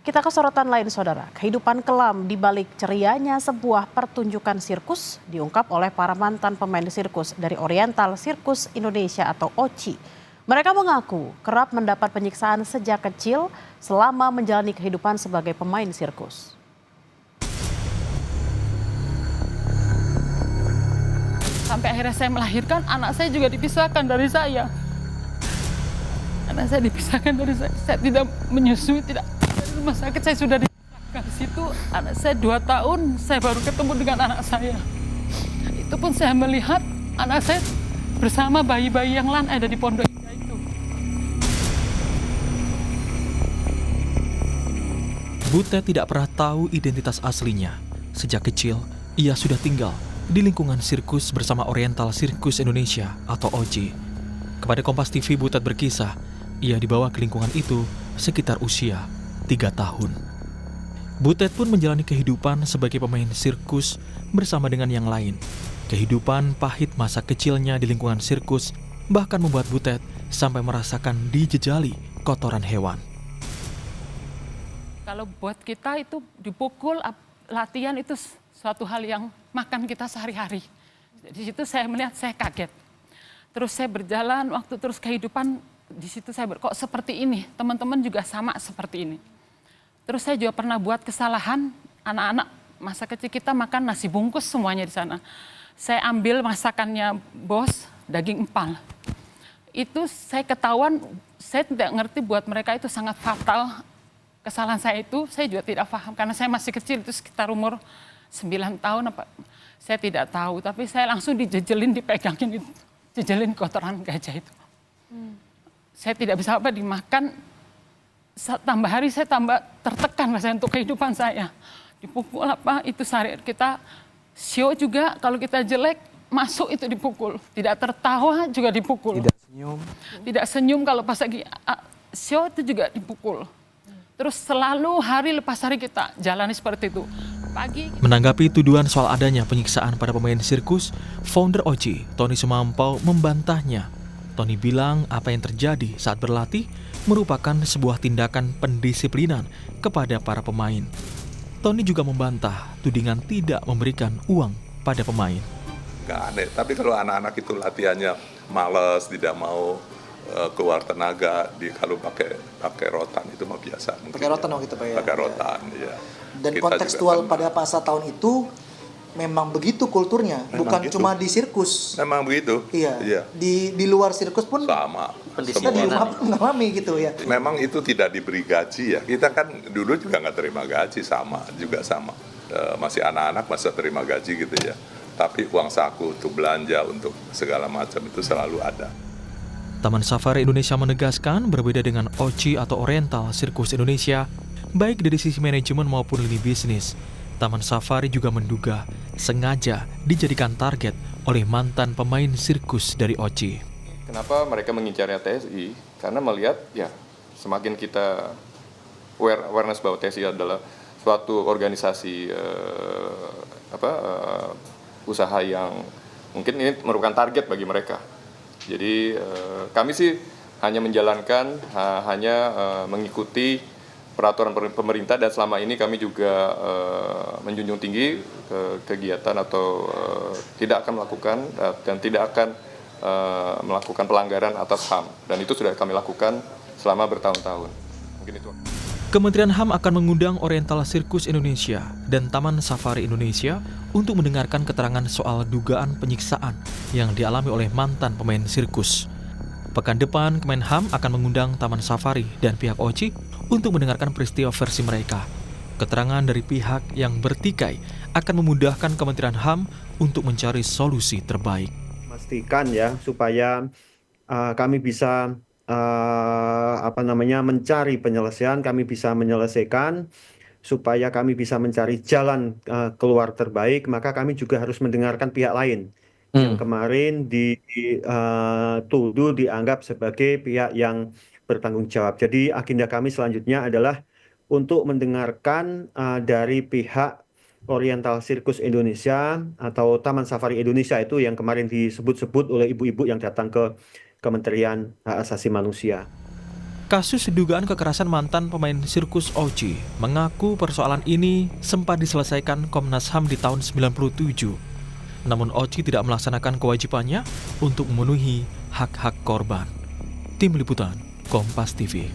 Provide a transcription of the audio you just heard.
Kita ke sorotan lain, saudara. Kehidupan kelam di balik cerianya sebuah pertunjukan sirkus diungkap oleh para mantan pemain sirkus dari Oriental Circus Indonesia atau OCI. Mereka mengaku kerap mendapat penyiksaan sejak kecil selama menjalani kehidupan sebagai pemain sirkus. Sampai akhirnya saya melahirkan, anak saya juga dipisahkan dari saya. Anak saya dipisahkan dari saya tidak menyusui, tidak dari rumah sakit, saya sudah dipisahkan. Di situ anak saya 2 tahun, saya baru ketemu dengan anak saya. Itu pun saya melihat anak saya bersama bayi-bayi yang lain ada di Pondok Indah itu. Butet tidak pernah tahu identitas aslinya. Sejak kecil, ia sudah tinggal di lingkungan sirkus bersama Oriental Circus Indonesia atau OCI. Kepada Kompas TV, Butet berkisah, ia dibawa ke lingkungan itu sekitar usia 3 tahun. Butet pun menjalani kehidupan sebagai pemain sirkus bersama dengan yang lain. Kehidupan pahit masa kecilnya di lingkungan sirkus bahkan membuat Butet sampai merasakan dijejali kotoran hewan. Kalau buat kita itu dipukul, latihan itu suatu hal yang makan kita sehari-hari. Di situ saya melihat, saya kaget. Terus saya berjalan, waktu terus kehidupan, di situ saya kok seperti ini, teman-teman juga sama seperti ini. Terus saya juga pernah buat kesalahan, anak-anak masa kecil kita makan nasi bungkus semuanya di sana. Saya ambil masakannya bos, daging empal. Itu saya ketahuan, saya tidak ngerti buat mereka itu sangat fatal. Kesalahan saya itu, saya juga tidak paham, karena saya masih kecil, itu sekitar umur 9 tahun apa, saya tidak tahu. Tapi saya langsung dijejelin, dipegangin, jejelin kotoran gajah itu. Saya tidak bisa apa dimakan, tambah hari saya tambah tertekan rasanya untuk kehidupan saya. Dipukul apa, itu sehari kita, show juga kalau kita jelek, masuk itu dipukul. Tidak tertawa juga dipukul. Tidak senyum. Tidak senyum kalau pas lagi show itu juga dipukul. Terus selalu hari lepas hari kita jalani seperti itu. Menanggapi tuduhan soal adanya penyiksaan pada pemain sirkus, founder OCI, Tony Sumampau, membantahnya. Tony bilang apa yang terjadi saat berlatih merupakan sebuah tindakan pendisiplinan kepada para pemain. Tony juga membantah tudingan tidak memberikan uang pada pemain. Nggak aneh, tapi kalau anak-anak itu latihannya malas, tidak mau keluar tenaga, kalau pakai rotan itu mah biasa. Pakai rotan waktu itu Pak ya? Pakai rotan, ya. Dan kita kontekstual pada masa tahun itu memang begitu kulturnya, memang bukan gitu. Cuma di sirkus. Memang begitu. Iya. Di luar sirkus pun sama. Kita di rumah pun mengalami gitu ya. Memang itu tidak diberi gaji ya. Kita kan dulu juga nggak terima gaji, sama. Masih anak-anak masa terima gaji gitu ya. Tapi uang saku untuk belanja, untuk segala macam itu selalu ada. Taman Safari Indonesia menegaskan berbeda dengan OCI atau Oriental Circus Indonesia, baik dari sisi manajemen maupun lini bisnis. Taman Safari juga menduga sengaja dijadikan target oleh mantan pemain sirkus dari OCI. Kenapa mereka mengincarnya TSI? Karena melihat ya semakin kita awareness bahwa TSI adalah suatu organisasi usaha yang mungkin ini merupakan target bagi mereka. Jadi kami sih hanya menjalankan, mengikuti peraturan pemerintah, dan selama ini kami juga menjunjung tinggi kegiatan atau tidak akan melakukan dan tidak akan melakukan pelanggaran atas HAM, dan itu sudah kami lakukan selama bertahun-tahun. Mungkin itu. Kementerian HAM akan mengundang Oriental Circus Indonesia dan Taman Safari Indonesia untuk mendengarkan keterangan soal dugaan penyiksaan yang dialami oleh mantan pemain sirkus. Pekan depan, Kemenham akan mengundang Taman Safari dan pihak OCI untuk mendengarkan peristiwa versi mereka. Keterangan dari pihak yang bertikai akan memudahkan Kementerian HAM untuk mencari solusi terbaik. Pastikan ya supaya kami bisa mencari penyelesaian, kami bisa menyelesaikan supaya kami bisa mencari jalan keluar terbaik, maka kami juga harus mendengarkan pihak lain yang kemarin dituduh dianggap sebagai pihak yang bertanggung jawab. Jadi agenda kami selanjutnya adalah untuk mendengarkan dari pihak Oriental Circus Indonesia atau Taman Safari Indonesia itu yang kemarin disebut-sebut oleh ibu-ibu yang datang ke Kementerian Hak Asasi Manusia. Kasus dugaan kekerasan mantan pemain sirkus Oji mengaku persoalan ini sempat diselesaikan Komnas HAM di tahun 97. Namun Oji tidak melaksanakan kewajibannya untuk memenuhi hak-hak korban. Tim Liputan, Kompas TV.